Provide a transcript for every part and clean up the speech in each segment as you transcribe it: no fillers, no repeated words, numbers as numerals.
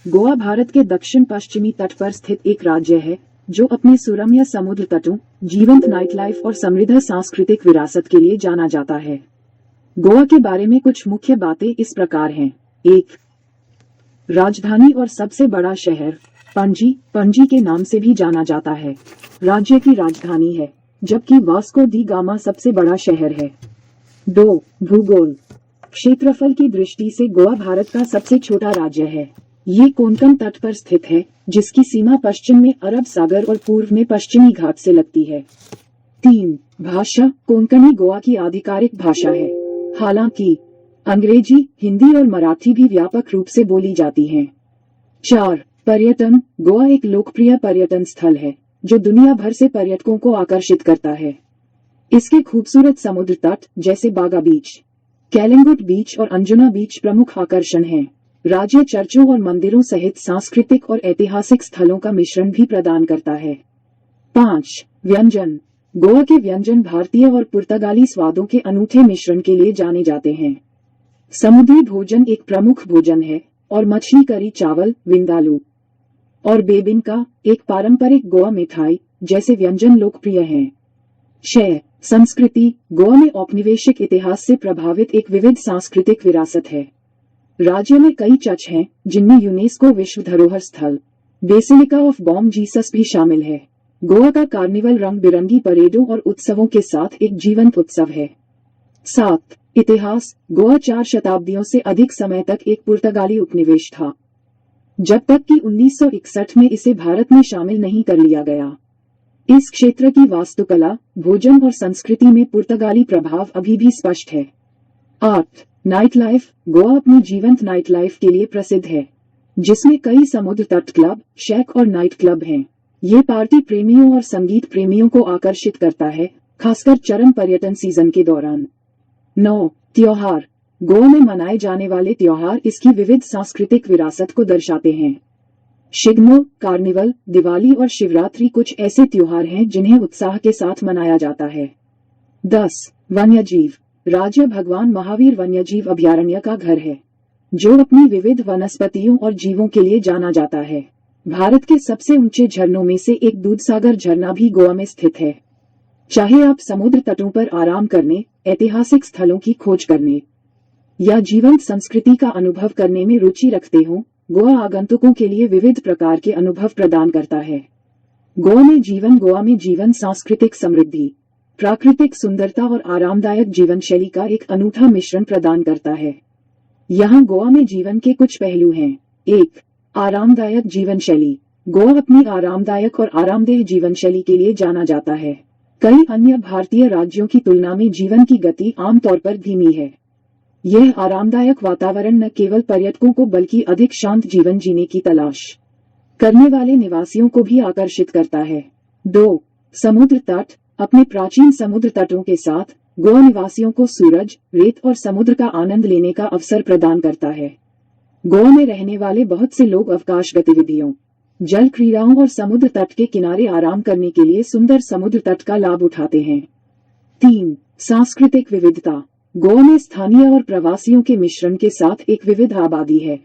गोवा भारत के दक्षिण पश्चिमी तट पर स्थित एक राज्य है जो अपने सुरम्य समुद्र तटों, जीवंत नाइट लाइफ और समृद्ध सांस्कृतिक विरासत के लिए जाना जाता है। गोवा के बारे में कुछ मुख्य बातें इस प्रकार हैं। 1. राजधानी और सबसे बड़ा शहर पणजी, पणजी के नाम से भी जाना जाता है। राज्य की राजधानी है, जबकि वास्को डी गामा सबसे बड़ा शहर है। 2. भूगोल। क्षेत्रफल की दृष्टि से गोवा भारत का सबसे छोटा राज्य है। ये कोंकण तट पर स्थित है, जिसकी सीमा पश्चिम में अरब सागर और पूर्व में पश्चिमी घाट से लगती है। 3. भाषा। कोंकणी गोवा की आधिकारिक भाषा है, हालांकि अंग्रेजी, हिंदी और मराठी भी व्यापक रूप से बोली जाती हैं। 4. पर्यटन। गोवा एक लोकप्रिय पर्यटन स्थल है जो दुनिया भर से पर्यटकों को आकर्षित करता है। इसके खूबसूरत समुद्र तट जैसे बागा बीच, कैलिंगुट बीच और अंजुना बीच प्रमुख आकर्षण हैं। राज्य चर्चों और मंदिरों सहित सांस्कृतिक और ऐतिहासिक स्थलों का मिश्रण भी प्रदान करता है। 5. व्यंजन। गोवा के व्यंजन भारतीय और पुर्तगाली स्वादों के अनूठे मिश्रण के लिए जाने जाते हैं। समुद्री भोजन एक प्रमुख भोजन है और मछली करी चावल, विंदालू और बेबिनका, एक पारंपरिक गोवा मिठाई जैसे व्यंजन लोकप्रिय हैं। 6. संस्कृति। गोवा में औपनिवेशिक इतिहास से प्रभावित एक विविध सांस्कृतिक विरासत है। राज्य में कई चर्च हैं, जिनमें यूनेस्को विश्व धरोहर स्थल बेसिलिका ऑफ बॉम जीसस भी शामिल है। गोवा का कार्निवल रंग बिरंगी परेडों और उत्सवों के साथ एक जीवंत उत्सव है। 7. इतिहास। गोवा 4 शताब्दियों से अधिक समय तक एक पुर्तगाली उपनिवेश था, जब तक कि 1961 में इसे भारत में शामिल नहीं कर लिया गया। इस क्षेत्र की वास्तुकला, भोजन और संस्कृति में पुर्तगाली प्रभाव अभी भी स्पष्ट है। 8. Night life. गोवा अपनी जीवंत नाइट लाइफ के लिए प्रसिद्ध है, जिसमें कई समुद्र तट क्लब, शैक और नाइट क्लब हैं। ये पार्टी प्रेमियों और संगीत प्रेमियों को आकर्षित करता है, खासकर चरम पर्यटन सीजन के दौरान। 9. त्योहार। गोवा में मनाए जाने वाले त्योहार इसकी विविध सांस्कृतिक विरासत को दर्शाते हैं। शिग्मो, कार्निवल, दिवाली और शिवरात्रि कुछ ऐसे त्योहार हैं जिन्हें उत्साह के साथ मनाया जाता है। 10. वन्यजीव। राज्य भगवान महावीर वन्यजीव अभयारण्य का घर है, जो अपनी विविध वनस्पतियों और जीवों के लिए जाना जाता है। भारत के सबसे ऊंचे झरनों में से एक दूधसागर झरना भी गोवा में स्थित है। चाहे आप समुद्र तटों पर आराम करने, ऐतिहासिक स्थलों की खोज करने या जीवंत संस्कृति का अनुभव करने में रुचि रखते हो, गोवा आगंतुकों के लिए विविध प्रकार के अनुभव प्रदान करता है। गोवा में जीवन सांस्कृतिक समृद्धि, प्राकृतिक सुंदरता और आरामदायक जीवन शैली का एक अनूठा मिश्रण प्रदान करता है। यहाँ गोवा में जीवन के कुछ पहलू हैं। 1. आरामदायक जीवन शैली। गोवा अपनी आरामदायक और आरामदेह जीवन शैली के लिए जाना जाता है। कई अन्य भारतीय राज्यों की तुलना में जीवन की गति आमतौर पर धीमी है। यह आरामदायक वातावरण न केवल पर्यटकों को बल्कि अधिक शांत जीवन जीने की तलाश करने वाले निवासियों को भी आकर्षित करता है। 2. समुद्र तट। अपने प्राचीन समुद्र तटों के साथ गोवा निवासियों को सूरज, रेत और समुद्र का आनंद लेने का अवसर प्रदान करता है। गोवा में रहने वाले बहुत से लोग अवकाश गतिविधियों, जल क्रीड़ाओं और समुद्र तट के किनारे आराम करने के लिए सुंदर समुद्र तट का लाभ उठाते हैं। 3. सांस्कृतिक विविधता। गोवा में स्थानीय और प्रवासियों के मिश्रण के साथ एक विविध आबादी है।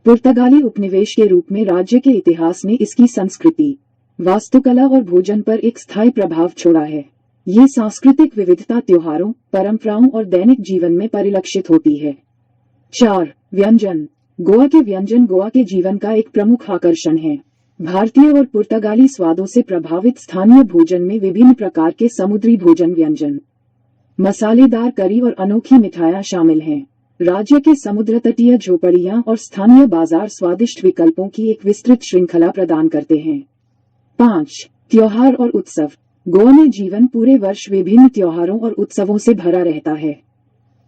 पुर्तगाली उपनिवेश के रूप में राज्य के इतिहास ने इसकी संस्कृति, वास्तुकला और भोजन पर एक स्थायी प्रभाव छोड़ा है। ये सांस्कृतिक विविधता त्योहारों, परंपराओं और दैनिक जीवन में परिलक्षित होती है। 4. व्यंजन। गोवा के व्यंजन गोवा के जीवन का एक प्रमुख आकर्षण है। भारतीय और पुर्तगाली स्वादों से प्रभावित स्थानीय भोजन में विभिन्न प्रकार के समुद्री भोजन व्यंजन, मसालेदार करी और अनोखी मिठाइयाँ शामिल हैं। राज्य के समुद्र तटीय झोपड़ियाँ और स्थानीय बाजार स्वादिष्ट विकल्पों की एक विस्तृत श्रृंखला प्रदान करते हैं। 5. त्योहार और उत्सव। गोवा में जीवन पूरे वर्ष विभिन्न त्योहारों और उत्सवों से भरा रहता है।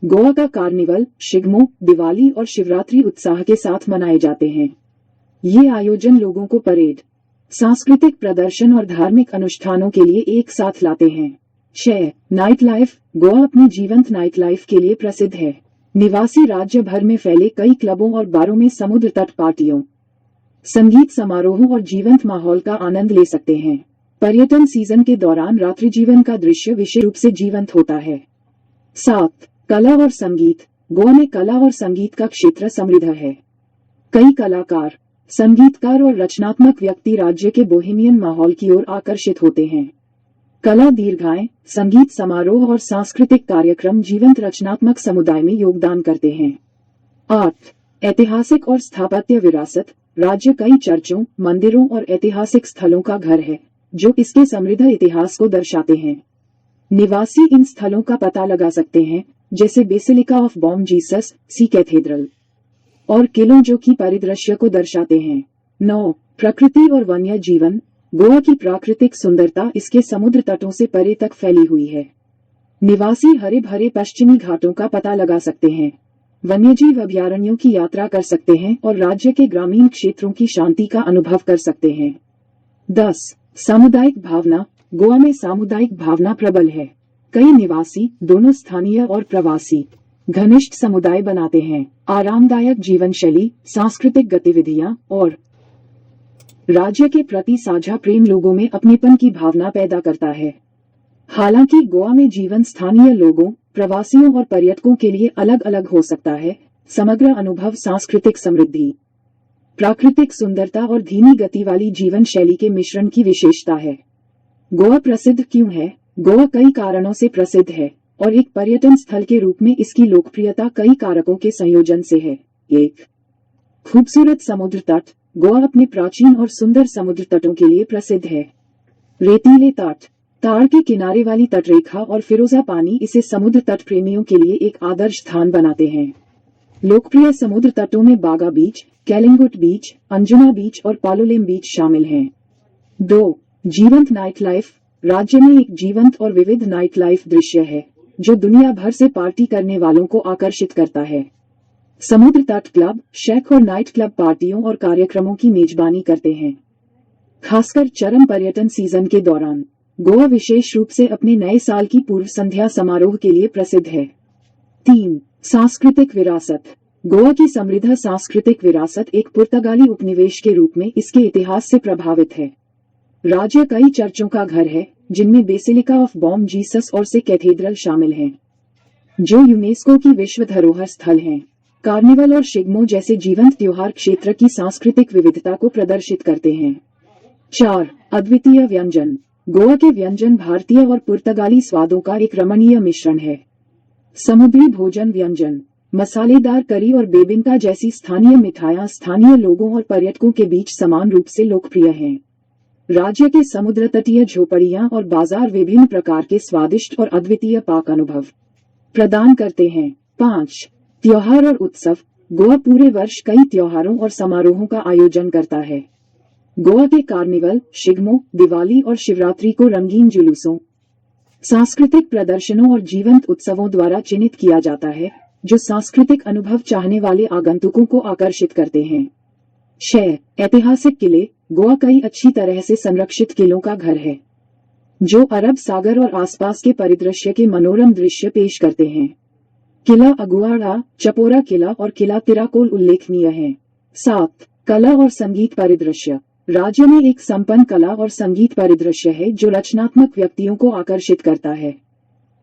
गोवा का कार्निवल, शिग्मो, दिवाली और शिवरात्रि उत्साह के साथ मनाए जाते हैं। ये आयोजन लोगों को परेड, सांस्कृतिक प्रदर्शन और धार्मिक अनुष्ठानों के लिए एक साथ लाते हैं। 6. Night life. गोवा अपनी जीवंत नाइट लाइफ के लिए प्रसिद्ध है। निवासी राज्य भर में फैले कई क्लबों और बारों में समुद्र तट पार्टियों, संगीत समारोहों और जीवंत माहौल का आनंद ले सकते हैं। पर्यटन सीजन के दौरान रात्रि जीवन का दृश्य विशेष रूप से जीवंत होता है। 7. कला और संगीत। गोवा में कला और संगीत का क्षेत्र समृद्ध है। कई कलाकार संगीतकार और रचनात्मक व्यक्ति राज्य के बोहेमियन माहौल की ओर आकर्षित होते हैं। कला दीर्घाएं, संगीत समारोह और सांस्कृतिक कार्यक्रम जीवंत रचनात्मक समुदाय में योगदान करते हैं। 8. ऐतिहासिक और स्थापत्य विरासत। राज्य कई चर्चों, मंदिरों और ऐतिहासिक स्थलों का घर है, जो इसके समृद्ध इतिहास को दर्शाते हैं। निवासी इन स्थलों का पता लगा सकते हैं, जैसे basilica of Bom Jesus, Se cathedral, और किलों जो कि परिदृश्य को दर्शाते हैं। 9. प्रकृति और वन्य जीवन। गोवा की प्राकृतिक सुंदरता इसके समुद्र तटों से परे तक फैली हुई है। निवासी हरे भरे पश्चिमी घाटों का पता लगा सकते हैं, वन्यजीव अभयारण्यों की यात्रा कर सकते हैं और राज्य के ग्रामीण क्षेत्रों की शांति का अनुभव कर सकते हैं। 10. सामुदायिक भावना। गोवा में सामुदायिक भावना प्रबल है। कई निवासी, दोनों स्थानीय और प्रवासी, घनिष्ठ समुदाय बनाते हैं। आरामदायक जीवन शैली, सांस्कृतिक गतिविधियां और राज्य के प्रति साझा प्रेम लोगों में अपनेपन की भावना पैदा करता है। हालांकि गोवा में जीवन स्थानीय लोगों, प्रवासियों और पर्यटकों के लिए अलग अलग हो सकता है, समग्र अनुभव सांस्कृतिक समृद्धि, प्राकृतिक सुंदरता और धीमी गति वाली जीवन शैली के मिश्रण की विशेषता है। गोवा प्रसिद्ध क्यों है? गोवा कई कारणों से प्रसिद्ध है और एक पर्यटन स्थल के रूप में इसकी लोकप्रियता कई कारकों के संयोजन से है। 1. खूबसूरत समुद्र तट। गोवा अपने प्राचीन और सुंदर समुद्र तटों के लिए प्रसिद्ध है। रेतीले तट, ताड़ के किनारे वाली तटरेखा और फिरोजा पानी इसे समुद्र तट प्रेमियों के लिए एक आदर्श स्थान बनाते हैं। लोकप्रिय समुद्र तटों में बागा बीच, कैलिंगुट बीच, अंजुना बीच और पालोलेम बीच शामिल हैं। 2. जीवंत नाइट लाइफ। राज्य में एक जीवंत और विविध नाइट लाइफ दृश्य है, जो दुनिया भर से पार्टी करने वालों को आकर्षित करता है। समुद्र तट क्लब, शैक और नाइट क्लब पार्टियों और कार्यक्रमों की मेजबानी करते हैं। खासकर चरम पर्यटन सीजन के दौरान गोवा विशेष रूप से अपने नए साल की पूर्व संध्या समारोह के लिए प्रसिद्ध है। 3. सांस्कृतिक विरासत। गोवा की समृद्ध सांस्कृतिक विरासत एक पुर्तगाली उपनिवेश के रूप में इसके इतिहास से प्रभावित है। राज्य कई चर्चों का घर है, जिनमें बेसिलिका ऑफ बॉम जीसस और से कैथेड्रल शामिल हैं, जो यूनेस्को की विश्व धरोहर स्थल हैं। कार्निवल और शिग्मो जैसे जीवंत त्योहार क्षेत्र की सांस्कृतिक विविधता को प्रदर्शित करते हैं। 4. अद्वितीय व्यंजन। गोवा के व्यंजन भारतीय और पुर्तगाली स्वादों का एक रमणीय मिश्रण है। समुद्री भोजन व्यंजन, मसालेदार करी और बेबिंका जैसी स्थानीय मिठाइयां स्थानीय लोगों और पर्यटकों के बीच समान रूप से लोकप्रिय हैं। राज्य के समुद्र तटीय झोपड़ियां और बाजार विभिन्न प्रकार के स्वादिष्ट और अद्वितीय पाक अनुभव प्रदान करते हैं। 5. त्योहार और उत्सव। गोवा पूरे वर्ष कई त्योहारों और समारोहों का आयोजन करता है। गोवा के कार्निवल, शिग्मो, दिवाली और शिवरात्रि को रंगीन जुलूसों, सांस्कृतिक प्रदर्शनों और जीवंत उत्सवों द्वारा चिन्हित किया जाता है, जो सांस्कृतिक अनुभव चाहने वाले आगंतुकों को आकर्षित करते हैं। 6. ऐतिहासिक किले। गोवा कई अच्छी तरह से संरक्षित किलों का घर है, जो अरब सागर और आसपास के परिदृश्य के मनोरम दृश्य पेश करते हैं। किला अगुआड़ा, चपोरा किला और किला तिराकोल उल्लेखनीय हैं। 7. कला और संगीत परिदृश्य। राज्य में एक संपन्न कला और संगीत परिदृश्य है जो रचनात्मक व्यक्तियों को आकर्षित करता है।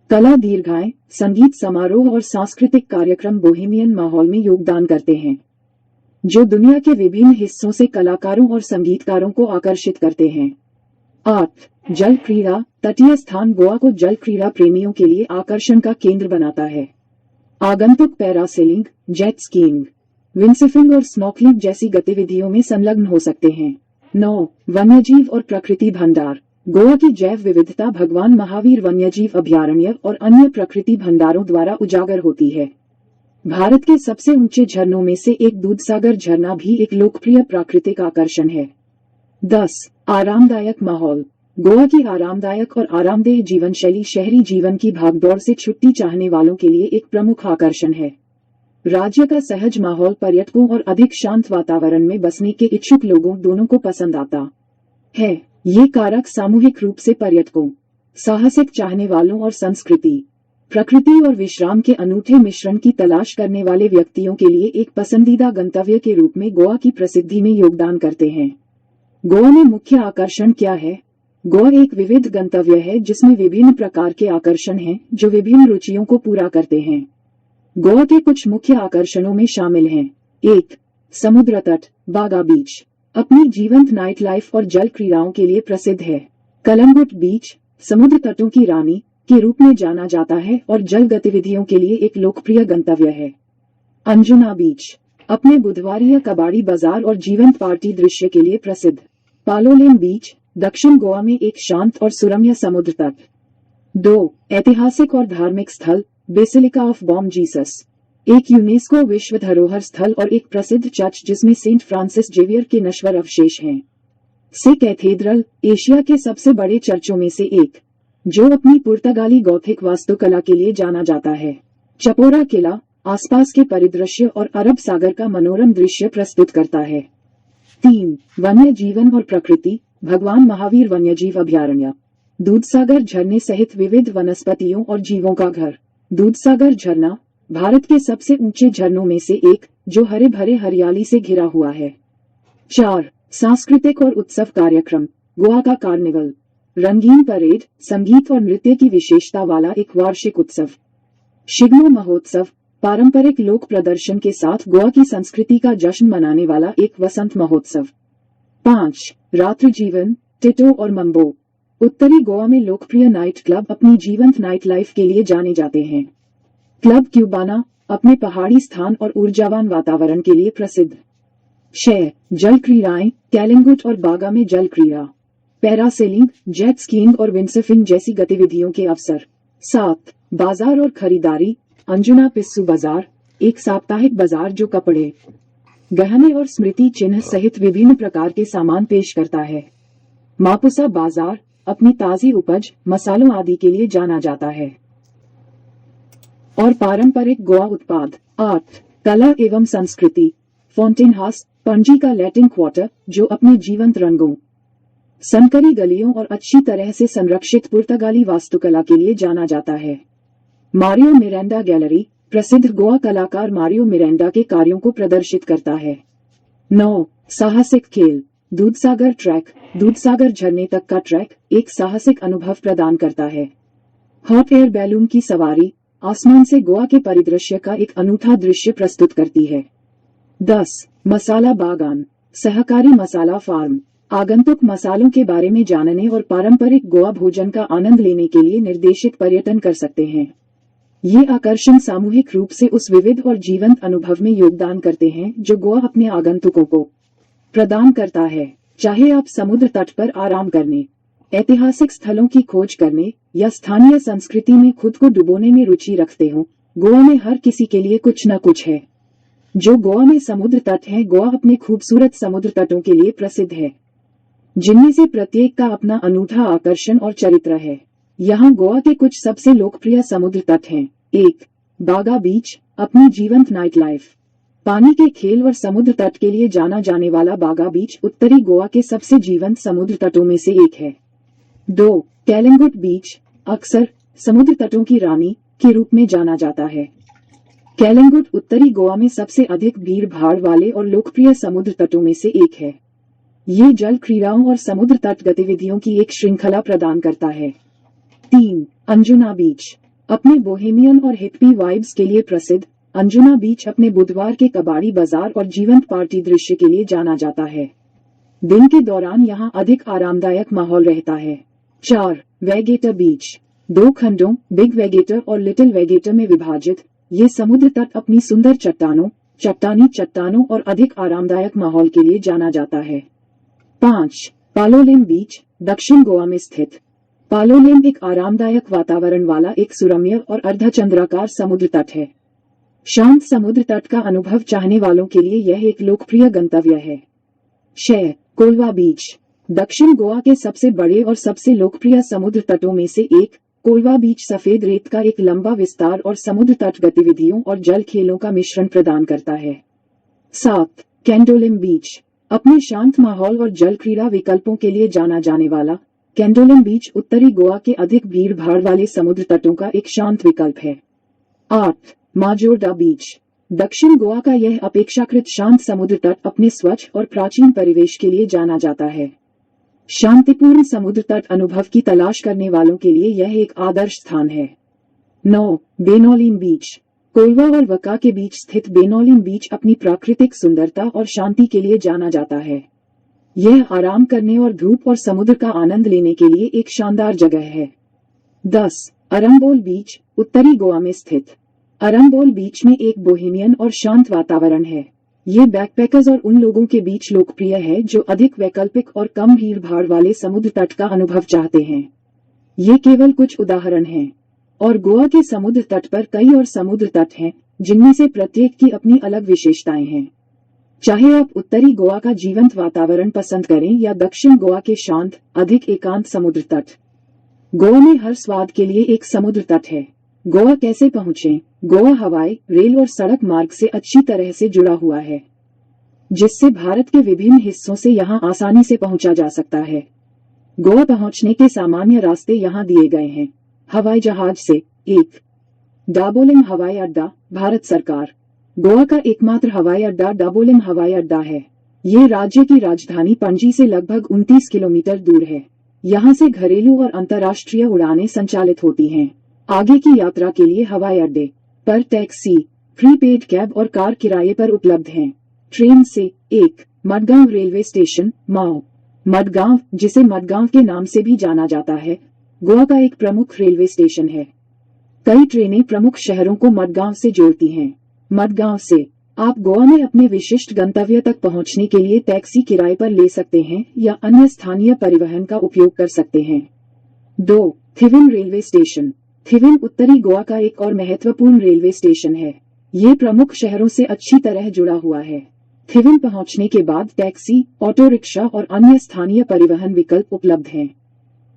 कला दीर्घाएं, संगीत समारोह और सांस्कृतिक कार्यक्रम बोहेमियन माहौल में योगदान करते हैं, जो दुनिया के विभिन्न हिस्सों से कलाकारों और संगीतकारों को आकर्षित करते हैं। 8. जल क्रीड़ा। तटीय स्थान गोवा को जल क्रीड़ा प्रेमियों के लिए आकर्षण का केंद्र बनाता है। आगंतुक पैरासेलिंग, जेट स्कीइंग, विंडसर्फिंग और स्नॉर्कलिंग जैसी गतिविधियों में संलग्न हो सकते हैं। 9. वन्यजीव और प्रकृति भंडार। गोवा की जैव विविधता भगवान महावीर वन्यजीव अभयारण्य और अन्य प्रकृति भंडारों द्वारा उजागर होती है। भारत के सबसे ऊंचे झरनों में से एक दूधसागर झरना भी एक लोकप्रिय प्राकृतिक आकर्षण है। 10. आरामदायक माहौल। गोवा की आरामदायक और आरामदेह जीवन शैली शहरी जीवन की भागदौड़ से छुट्टी चाहने वालों के लिए एक प्रमुख आकर्षण है। राज्य का सहज माहौल पर्यटकों और अधिक शांत वातावरण में बसने के इच्छुक लोगों दोनों को पसंद आता है। ये कारक सामूहिक रूप से पर्यटकों, साहसिक चाहने वालों और संस्कृति, प्रकृति और विश्राम के अनूठे मिश्रण की तलाश करने वाले व्यक्तियों के लिए एक पसंदीदा गंतव्य के रूप में गोवा की प्रसिद्धि में योगदान करते हैं। गोवा में मुख्य आकर्षण क्या है? गोवा एक विविध गंतव्य है जिसमें विभिन्न प्रकार के आकर्षण हैं जो विभिन्न रुचियों को पूरा करते हैं। गोवा के कुछ मुख्य आकर्षणों में शामिल हैं। 1. समुद्र तट बागा बीच अपनी जीवंत नाइट लाइफ और जल क्रीड़ाओं के लिए प्रसिद्ध है। कलंगुट बीच समुद्र तटों की रानी के रूप में जाना जाता है और जल गतिविधियों के लिए एक लोकप्रिय गंतव्य है। अंजुना बीच अपने बुधवारी कबाड़ी बाजार और जीवंत पार्टी दृश्य के लिए प्रसिद्ध। पालोलेम बीच दक्षिण गोवा में एक शांत और सुरम्य समुद्र तट। 2 ऐतिहासिक और धार्मिक स्थल बेसिलिका ऑफ बॉम जीसस एक यूनेस्को विश्व धरोहर स्थल और एक प्रसिद्ध चर्च जिसमें सेंट फ्रांसिस जेवियर के नश्वर अवशेष हैं। से कैथेड्रल एशिया के सबसे बड़े चर्चों में से एक, जो अपनी पुर्तगाली गॉथिक वास्तुकला के लिए जाना जाता है। चपोरा किला आसपास के परिदृश्य और अरब सागर का मनोरम दृश्य प्रस्तुत करता है। 3 वन्य जीवन और प्रकृति भगवान महावीर वन्यजीव अभयारण्य दूधसागर झरने सहित विविध वनस्पतियों और जीवों का घर। दूधसागर झरना भारत के सबसे ऊंचे झरनों में से एक, जो हरे भरे हरियाली से घिरा हुआ है। 4 सांस्कृतिक और उत्सव कार्यक्रम गोवा का कार्निवल रंगीन परेड संगीत और नृत्य की विशेषता वाला एक वार्षिक उत्सव। शिग्मो महोत्सव पारंपरिक लोक प्रदर्शन के साथ गोवा की संस्कृति का जश्न मनाने वाला एक वसंत महोत्सव। 5 रात्रि जीवन टिटो और मम्बो उत्तरी गोवा में लोकप्रिय नाइट क्लब अपनी जीवंत नाइट लाइफ के लिए जाने जाते हैं। क्लब क्यूबाना अपने पहाड़ी स्थान और ऊर्जावान वातावरण के लिए प्रसिद्ध। 6 जल क्रीड़ाएं कैलिंगुट और बागा में जल क्रीड़ा पैरासेलिंग जेट स्कीइंग और विंडसर्फिंग जैसी गतिविधियों के अवसर। 7 बाजार और खरीदारी अंजुना पिस्सू बाजार एक साप्ताहिक बाजार जो कपड़े गहने और स्मृति चिन्ह सहित विभिन्न प्रकार के सामान पेश करता है। मापुसा बाजार अपनी ताजी उपज मसालों आदि के लिए जाना जाता है और पारंपरिक गोवा उत्पाद। 8 कला एवं संस्कृति फाउंटेन हाउस पणजी का लैटिन क्वार्टर जो अपने जीवंत रंगों संकरी गलियों और अच्छी तरह से संरक्षित पुर्तगाली वास्तुकला के लिए जाना जाता है। मारियो मिरांडा गैलरी प्रसिद्ध गोवा कलाकार मारियो मिरांडा के कार्यों को प्रदर्शित करता है। 9 साहसिक खेल दूधसागर ट्रैक दूधसागर झरने तक का ट्रैक एक साहसिक अनुभव प्रदान करता है। हॉट एयर बैलून की सवारी आसमान से गोवा के परिदृश्य का एक अनूठा दृश्य प्रस्तुत करती है। 10 मसाला बागान सहकारी मसाला फार्म आगंतुक मसालों के बारे में जानने और पारंपरिक गोवा भोजन का आनंद लेने के लिए निर्देशित पर्यटन कर सकते हैं। ये आकर्षण सामूहिक रूप से उस विविध और जीवंत अनुभव में योगदान करते हैं जो गोवा अपने आगंतुकों को प्रदान करता है। चाहे आप समुद्र तट पर आराम करने, ऐतिहासिक स्थलों की खोज करने या स्थानीय संस्कृति में खुद को डुबोने में रुचि रखते हो, गोवा में हर किसी के लिए कुछ न कुछ है। जो गोवा में समुद्र तट है गोवा अपने खूबसूरत समुद्र तटों के लिए प्रसिद्ध है, जिनमें से प्रत्येक का अपना अनूठा आकर्षण और चरित्र है। यहाँ गोवा के कुछ सबसे लोकप्रिय समुद्र तट हैं। 1 बागा बीच अपनी जीवंत नाइट लाइफ पानी के खेल और समुद्र तट के लिए जाना जाने वाला बागा बीच उत्तरी गोवा के सबसे जीवंत समुद्र तटों में से एक है। 2 कैलिंगुट बीच अक्सर समुद्र तटों की रानी के रूप में जाना जाता है। कैलिंगुट उत्तरी गोवा में सबसे अधिक भीड़ भाड़ वाले और लोकप्रिय समुद्र तटों में से एक है। ये जल क्रीड़ाओं और समुद्र तट गतिविधियों की एक श्रृंखला प्रदान करता है। 3 अंजुना बीच अपने बोहेमियन और हिप्पी वाइब्स के लिए प्रसिद्ध अंजुना बीच अपने बुधवार के कबाड़ी बाजार और जीवंत पार्टी दृश्य के लिए जाना जाता है। दिन के दौरान यहाँ अधिक आरामदायक माहौल रहता है। 4 वेगेटर बीच 2 खंडों बिग वेगेटर और लिटिल वेगेटर में विभाजित ये समुद्र तट अपनी सुंदर चट्टानी चट्टानों और अधिक आरामदायक माहौल के लिए जाना जाता है। 5 पालोलेम बीच दक्षिण गोवा में स्थित पालोलेम एक आरामदायक वातावरण वाला एक सुरम्य और अर्धचंद्राकार समुद्र तट है। शांत समुद्र तट का अनुभव चाहने वालों के लिए यह एक लोकप्रिय गंतव्य है। 6 कोलवा बीच दक्षिण गोवा के सबसे बड़े और सबसे लोकप्रिय समुद्र तटों में से एक कोलवा बीच सफेद रेत का एक लंबा विस्तार और समुद्र तट गतिविधियों और जल खेलों का मिश्रण प्रदान करता है। 7 कैंडोलिम बीच अपने शांत माहौल और जल क्रीड़ा विकल्पों के लिए जाना जाने वाला कैंडोलिम बीच उत्तरी गोवा के अधिक भीड़ भाड़ वाले समुद्र तटों का एक शांत विकल्प है। 8 माजोर्डा बीच दक्षिण गोवा का यह अपेक्षाकृत शांत समुद्र तट अपने स्वच्छ और प्राचीन परिवेश के लिए जाना जाता है। शांतिपूर्ण समुद्र तट अनुभव की तलाश करने वालों के लिए यह एक आदर्श स्थान है। 9 बेनोलिम बीच कोलवा और वका के बीच स्थित बेनोलिम बीच अपनी प्राकृतिक सुंदरता और शांति के लिए जाना जाता है। यह आराम करने और धूप और समुद्र का आनंद लेने के लिए एक शानदार जगह है। 10. अरम्बोल बीच, उत्तरी गोवा में स्थित। अरम्बोल बीच में एक बोहेमियन और शांत वातावरण है। ये बैकपैकर्स और उन लोगों के बीच लोकप्रिय है जो अधिक वैकल्पिक और कम भीड़ भाड़ वाले समुद्र तट का अनुभव चाहते हैं। ये केवल कुछ उदाहरण हैं, और गोवा के समुद्र तट पर कई और समुद्र तट हैं, जिनमें से प्रत्येक की अपनी अलग विशेषताएं हैं। चाहे आप उत्तरी गोवा का जीवंत वातावरण पसंद करें या दक्षिण गोवा के शांत, अधिक एकांत समुद्र तट, गोवा में हर स्वाद के लिए एक समुद्र तट है। गोवा कैसे पहुंचें? गोवा हवाई, रेल और सड़क मार्ग से अच्छी तरह से जुड़ा हुआ है, जिससे भारत के विभिन्न हिस्सों से यहां आसानी से पहुंचा जा सकता है। गोवा पहुंचने के सामान्य रास्ते यहां दिए गए हैं। हवाई जहाज से 1. डाबोलिम हवाई अड्डा, भारत सरकार। गोवा का एकमात्र हवाई अड्डा डाबोलिम हवाई अड्डा है। ये राज्य की राजधानी पणजी से लगभग 29 किलोमीटर दूर है। यहाँ से घरेलू और अंतर्राष्ट्रीय उड़ानें संचालित होती हैं। आगे की यात्रा के लिए हवाई अड्डे पर टैक्सी, प्रीपेड कैब और कार किराए पर उपलब्ध हैं। ट्रेन से 1. मडगांव रेलवे स्टेशन, माओ। मडगांव, जिसे मडगांव के नाम से भी जाना जाता है, गोवा का एक प्रमुख रेलवे स्टेशन है। कई ट्रेनें प्रमुख शहरों को मडगांव से जोड़ती हैं। मडगांव से आप गोवा में अपने विशिष्ट गंतव्य तक पहुंचने के लिए टैक्सी किराए पर ले सकते हैं या अन्य स्थानीय परिवहन का उपयोग कर सकते हैं। 2. थिविन रेलवे स्टेशन। थिविन उत्तरी गोवा का एक और महत्वपूर्ण रेलवे स्टेशन है। ये प्रमुख शहरों से अच्छी तरह जुड़ा हुआ है। थिविन पहुंचने के बाद टैक्सी, ऑटो रिक्शा और अन्य स्थानीय परिवहन विकल्प उपलब्ध हैं।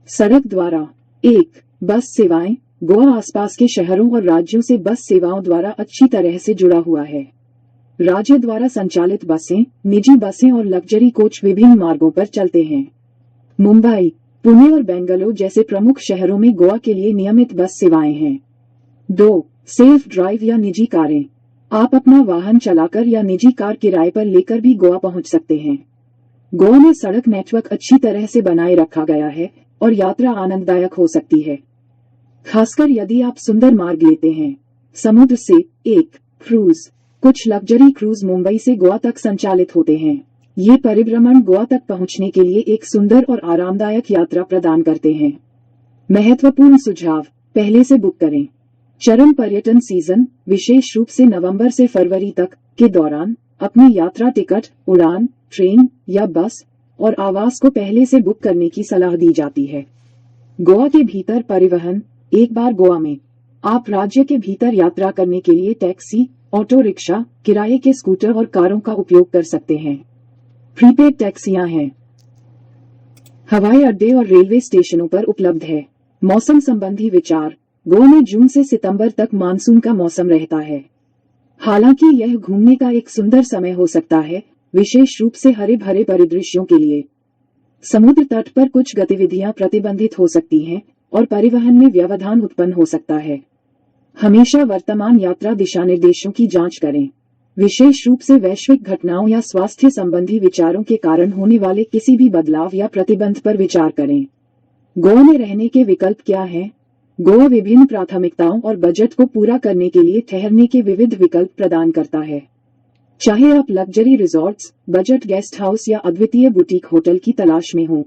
सड़क द्वारा 1. बस सेवाएं। गोवा आसपास के शहरों और राज्यों से बस सेवाओं द्वारा अच्छी तरह से जुड़ा हुआ है। राज्य द्वारा संचालित बसें, निजी बसें और लग्जरी कोच विभिन्न मार्गों पर चलते हैं। मुंबई, पुणे और बेंगलुरु जैसे प्रमुख शहरों में गोवा के लिए नियमित बस सेवाएं हैं। 2. सेल्फ ड्राइव या निजी कारें। आप अपना वाहन चलाकर या निजी कार किराए पर लेकर भी गोवा पहुंच सकते हैं। गोवा में सड़क नेटवर्क अच्छी तरह से बनाए रखा गया है और यात्रा आनंददायक हो सकती है, खासकर यदि आप सुंदर मार्ग लेते हैं। समुद्र से 1. क्रूज। कुछ लग्जरी क्रूज मुंबई से गोवा तक संचालित होते हैं। ये परिभ्रमण गोवा तक पहुंचने के लिए एक सुंदर और आरामदायक यात्रा प्रदान करते हैं। महत्वपूर्ण सुझाव: पहले से बुक करें। चरम पर्यटन सीजन, विशेष रूप से नवंबर से फरवरी तक के दौरान, अपनी यात्रा टिकट, उड़ान, ट्रेन या बस और आवास को पहले से बुक करने की सलाह दी जाती है। गोवा के भीतर परिवहन। एक बार गोवा में, आप राज्य के भीतर यात्रा करने के लिए टैक्सी, ऑटो रिक्शा, किराए के स्कूटर और कारों का उपयोग कर सकते हैं। प्रीपेड टैक्सियां हैं। हवाई अड्डे और रेलवे स्टेशनों पर उपलब्ध है। मौसम संबंधी विचार: गोवा में जून से सितंबर तक मानसून का मौसम रहता है। हालांकि यह घूमने का एक सुंदर समय हो सकता है, विशेष रूप से हरे भरे परिदृश्यों के लिए। समुद्र तट पर कुछ गतिविधियां प्रतिबंधित हो सकती हैं और परिवहन में व्यवधान उत्पन्न हो सकता है। हमेशा वर्तमान यात्रा दिशानिर्देशों की जांच करें, विशेष रूप से वैश्विक घटनाओं या स्वास्थ्य संबंधी विचारों के कारण होने वाले किसी भी बदलाव या प्रतिबंध पर विचार करें। गोवा में रहने के विकल्प क्या हैं? गोवा विभिन्न प्राथमिकताओं और बजट को पूरा करने के लिए ठहरने के विविध विकल्प प्रदान करता है। चाहे आप luxury resorts, budget guest house या अद्वितीय बुटीक होटल की तलाश में हो,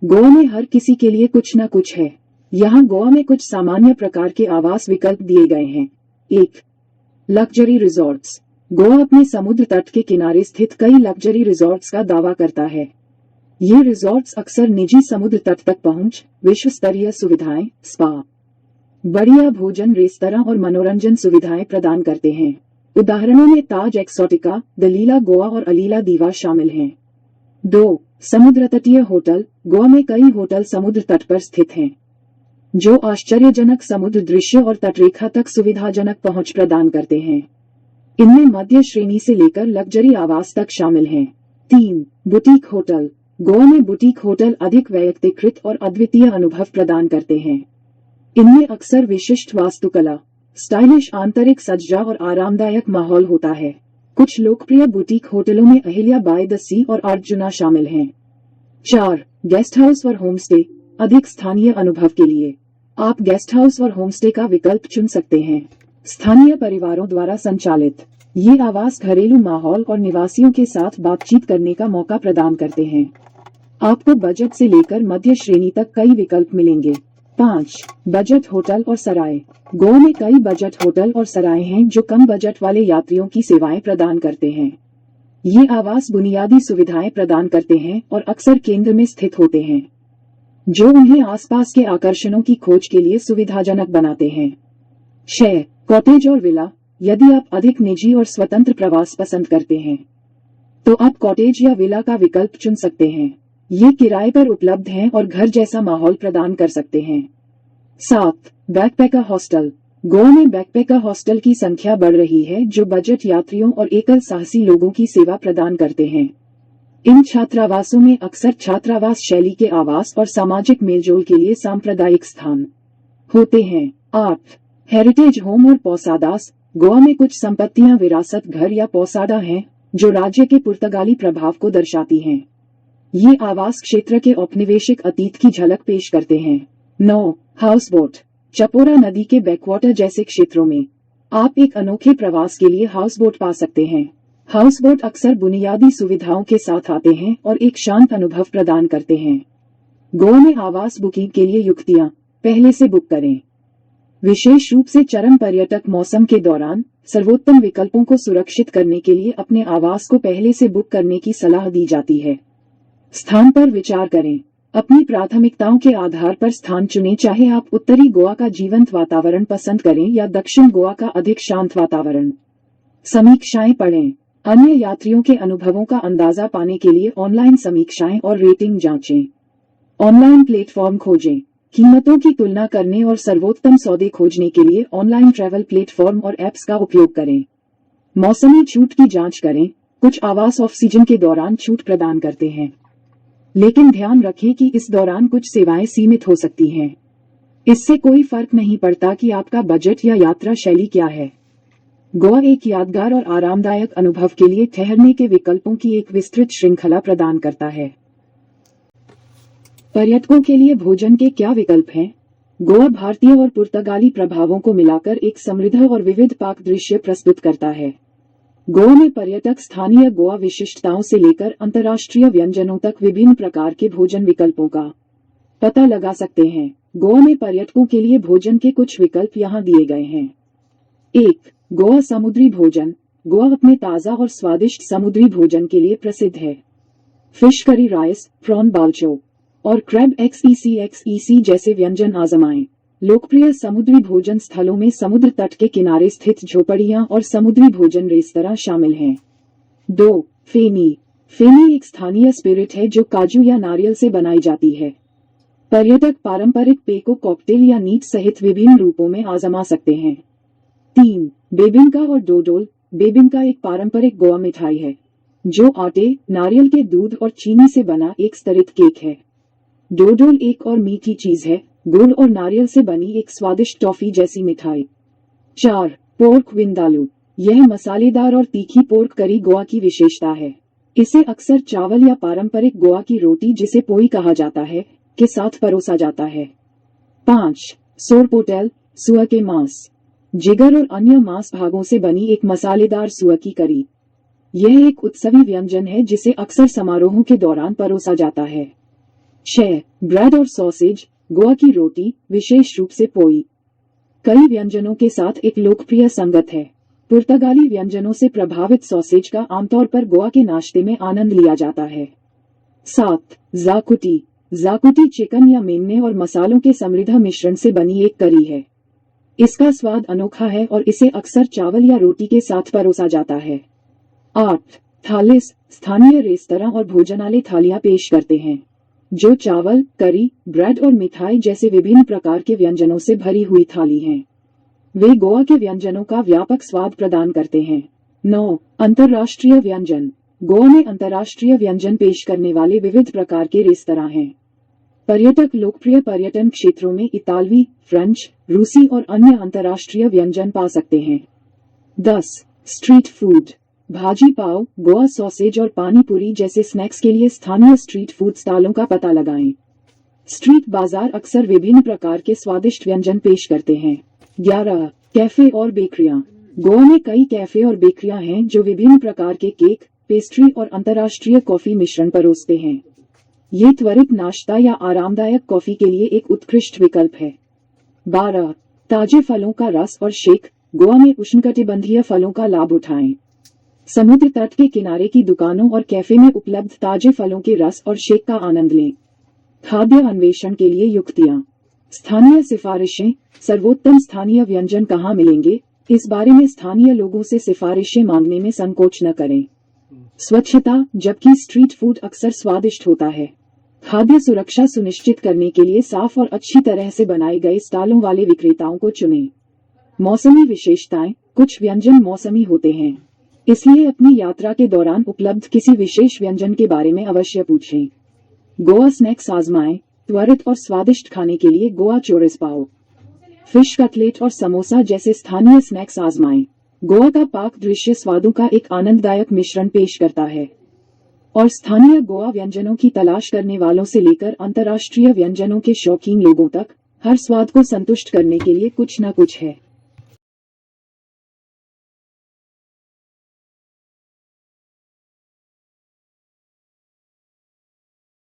गोवा में हर किसी के लिए कुछ न कुछ है। यहाँ गोवा में कुछ सामान्य प्रकार के आवास विकल्प दिए गए हैं। 1. Luxury resorts. गोवा अपने समुद्र तट के किनारे स्थित कई लग्जरी रिजॉर्ट्स का दावा करता है। ये रिजॉर्ट्स अक्सर निजी समुद्र तट तक पहुंच, विश्व स्तरीय सुविधाएं, स्पा, बढ़िया भोजन, रेस्तरां और मनोरंजन सुविधाएं प्रदान करते हैं। उदाहरणों में ताज एक्सोटिका, दलीला गोवा और अलीला दीवा शामिल हैं। 2. समुद्र तटीय होटल। गोवा में कई होटल समुद्र तट पर स्थित हैं, जो आश्चर्यजनक समुद्र दृश्य और तटरेखा तक सुविधाजनक पहुंच प्रदान करते हैं। इनमें मध्य श्रेणी से लेकर लग्जरी आवास तक शामिल हैं। 3. Boutique hotel. गोवा में बुटीक होटल अधिक वैयक्तिकृत और अद्वितीय अनुभव प्रदान करते हैं। इनमें अक्सर विशिष्ट वास्तुकला, स्टाइलिश आंतरिक सज्जा और आरामदायक माहौल होता है। कुछ लोकप्रिय बुटीक होटलों में अहिल्या बाय द सी और अर्जुना शामिल हैं। 4. गेस्ट हाउस और होमस्टे। अधिक स्थानीय अनुभव के लिए आप गेस्ट हाउस और होमस्टे का विकल्प चुन सकते हैं। स्थानीय परिवारों द्वारा संचालित ये आवास घरेलू माहौल और निवासियों के साथ बातचीत करने का मौका प्रदान करते हैं। आपको बजट से लेकर मध्य श्रेणी तक कई विकल्प मिलेंगे। 5. बजट होटल और सराय। गोवा में कई बजट होटल और सराय हैं जो कम बजट वाले यात्रियों की सेवाएं प्रदान करते हैं। ये आवास बुनियादी सुविधाएं प्रदान करते हैं और अक्सर केंद्र में स्थित होते हैं, जो उन्हें आसपास के आकर्षणों की खोज के लिए सुविधाजनक बनाते हैं। 6. कॉटेज और विला। यदि आप अधिक निजी और स्वतंत्र प्रवास पसंद करते हैं, तो आप कॉटेज या विला का विकल्प चुन सकते हैं। ये किराए पर उपलब्ध हैं और घर जैसा माहौल प्रदान कर सकते हैं। 7. Backpacker hostel. गोवा में बैकपैकर हॉस्टल की संख्या बढ़ रही है जो बजट यात्रियों और एकल साहसी लोगों की सेवा प्रदान करते हैं। इन छात्रावासों में अक्सर छात्रावास शैली के आवास और सामाजिक मेलजोल के लिए सांप्रदायिक स्थान होते हैं। 8. हेरिटेज होम और पोसाडास। गोवा में कुछ संपत्तियां विरासत घर या पोसाडा हैं जो राज्य के पुर्तगाली प्रभाव को दर्शाती हैं। ये आवास क्षेत्र के औपनिवेशिक अतीत की झलक पेश करते हैं। 9. House boat. चपोरा नदी के बैकवाटर जैसे क्षेत्रों में आप एक अनोखे प्रवास के लिए हाउस बोट पा सकते हैं। हाउस बोट अक्सर बुनियादी सुविधाओं के साथ आते हैं और एक शांत अनुभव प्रदान करते हैं। गोवा में आवास बुकिंग के लिए युक्तियां। पहले से बुक करें। विशेष रूप से चरम पर्यटक मौसम के दौरान सर्वोत्तम विकल्पों को सुरक्षित करने के लिए अपने आवास को पहले से बुक करने की सलाह दी जाती है। स्थान पर विचार करें। अपनी प्राथमिकताओं के आधार पर स्थान चुनें, चाहे आप उत्तरी गोवा का जीवंत वातावरण पसंद करें या दक्षिण गोवा का अधिक शांत वातावरण। समीक्षाएं पढ़ें। अन्य यात्रियों के अनुभवों का अंदाजा पाने के लिए ऑनलाइन समीक्षाएं और रेटिंग जांचें। ऑनलाइन प्लेटफॉर्म खोजें। कीमतों की तुलना करने और सर्वोत्तम सौदे खोजने के लिए ऑनलाइन ट्रैवल प्लेटफॉर्म और ऐप्स का उपयोग करें। मौसमी छूट की जांच करें। कुछ आवास ऑफ सीजन के दौरान छूट प्रदान करते हैं, लेकिन ध्यान रखें कि इस दौरान कुछ सेवाएं सीमित हो सकती हैं। इससे कोई फर्क नहीं पड़ता कि आपका बजट या यात्रा शैली क्या है। गोवा एक यादगार और आरामदायक अनुभव के लिए ठहरने के विकल्पों की एक विस्तृत श्रृंखला प्रदान करता है। पर्यटकों के लिए भोजन के क्या विकल्प हैं? गोवा भारतीय और पुर्तगाली प्रभावों को मिलाकर एक समृद्ध और विविध पाक दृश्य प्रस्तुत करता है। गोवा में पर्यटक स्थानीय गोवा विशिष्टताओं से लेकर अंतर्राष्ट्रीय व्यंजनों तक विभिन्न प्रकार के भोजन विकल्पों का पता लगा सकते हैं। गोवा में पर्यटकों के लिए भोजन के कुछ विकल्प यहाँ दिए गए हैं। 1. गोवा समुद्री भोजन। गोवा अपने ताज़ा और स्वादिष्ट समुद्री भोजन के लिए प्रसिद्ध है। फिश करी राइस, प्रॉन बाल्चो और क्रैब XEC जैसे व्यंजन आजमाएं। लोकप्रिय समुद्री भोजन स्थलों में समुद्र तट के किनारे स्थित झोपड़ियां और समुद्री भोजन रेस्तरां शामिल हैं। 2. फेनी। फेनी एक स्थानीय स्पिरिट है जो काजू या नारियल से बनाई जाती है। पर्यटक पारंपरिक पेय को कॉकटेल या नीट सहित विभिन्न रूपों में आजमा सकते हैं। 3. बेबिंका और डोडोल। बेबिंका एक पारंपरिक गोवा मिठाई है जो आटे, नारियल के दूध और चीनी से बना एक स्तरित केक है। डोडोल एक और मीठी चीज है, गुड़ और नारियल से बनी एक स्वादिष्ट टॉफी जैसी मिठाई। 4. पोर्क विंदालू। यह मसालेदार और तीखी पोर्क करी गोवा की विशेषता है। इसे अक्सर चावल या पारंपरिक गोवा की रोटी, जिसे पोई कहा जाता है, के साथ परोसा जाता है। 5. सोरपोटेल। सुअर के मांस, जिगर और अन्य मांस भागों से बनी एक मसालेदार सुअर की करी। यह एक उत्सवी व्यंजन है जिसे अक्सर समारोहों के दौरान परोसा जाता है। 6. ब्रेड और सॉसेज। गोवा की रोटी, विशेष रूप से पोई, कई व्यंजनों के साथ एक लोकप्रिय संगत है। पुर्तगाली व्यंजनों से प्रभावित सॉसेज का आमतौर पर गोवा के नाश्ते में आनंद लिया जाता है। 7. जाकुटी। जाकुटी चिकन या मेमने और मसालों के समृद्ध मिश्रण से बनी एक करी है। इसका स्वाद अनोखा है और इसे अक्सर चावल या रोटी के साथ परोसा जाता है। 8. थालिस। स्थानीय रेस्तरां और भोजनालय थालियां पेश करते हैं जो चावल, करी, ब्रेड और मिठाई जैसे विभिन्न प्रकार के व्यंजनों से भरी हुई थाली हैं। वे गोवा के व्यंजनों का व्यापक स्वाद प्रदान करते हैं। 9. अंतर्राष्ट्रीय व्यंजन। गोवा में अंतर्राष्ट्रीय व्यंजन पेश करने वाले विविध प्रकार के रेस्तरां हैं। पर्यटक लोकप्रिय पर्यटन क्षेत्रों में इतालवी, फ्रेंच, रूसी और अन्य अंतर्राष्ट्रीय व्यंजन पा सकते हैं। 10. Street food. भाजी पाव, गोवा सॉसेज और पानी पूरी जैसे स्नैक्स के लिए स्थानीय स्ट्रीट फूड स्टॉलों का पता लगाएं। स्ट्रीट बाजार अक्सर विभिन्न प्रकार के स्वादिष्ट व्यंजन पेश करते हैं। 11. कैफे और बेकरियां। गोवा में कई कैफे और बेकरियां हैं जो विभिन्न प्रकार के केक, पेस्ट्री और अंतर्राष्ट्रीय कॉफी मिश्रण परोसते हैं। ये त्वरित नाश्ता या आरामदायक कॉफी के लिए एक उत्कृष्ट विकल्प है। 12. ताजे फलों का रस और शेक। गोवा में उष्णकटिबंधीय फलों का लाभ उठाएं। समुद्र तट के किनारे की दुकानों और कैफे में उपलब्ध ताजे फलों के रस और शेक का आनंद लें। खाद्य अन्वेषण के लिए युक्तियाँ। स्थानीय सिफारिशें। सर्वोत्तम स्थानीय व्यंजन कहाँ मिलेंगे, इस बारे में स्थानीय लोगों से सिफारिशें मांगने में संकोच न करें। स्वच्छता। जबकि स्ट्रीट फूड अक्सर स्वादिष्ट होता है, खाद्य सुरक्षा सुनिश्चित करने के लिए साफ और अच्छी तरह से बनाए गए स्टॉलों वाले विक्रेताओं को चुनें। मौसमी विशेषताएं। कुछ व्यंजन मौसमी होते हैं, इसलिए अपनी यात्रा के दौरान उपलब्ध किसी विशेष व्यंजन के बारे में अवश्य पूछें। गोवा स्नैक्स आजमाएं। त्वरित और स्वादिष्ट खाने के लिए गोवा चोरिस पाव, फिश कटलेट और समोसा जैसे स्थानीय स्नैक्स आजमाएं। गोवा का पाक दृश्य स्वादों का एक आनंददायक मिश्रण पेश करता है और स्थानीय गोवा व्यंजनों की तलाश करने वालों से लेकर अंतर्राष्ट्रीय व्यंजनों के शौकीन लोगों तक हर स्वाद को संतुष्ट करने के लिए कुछ न कुछ है।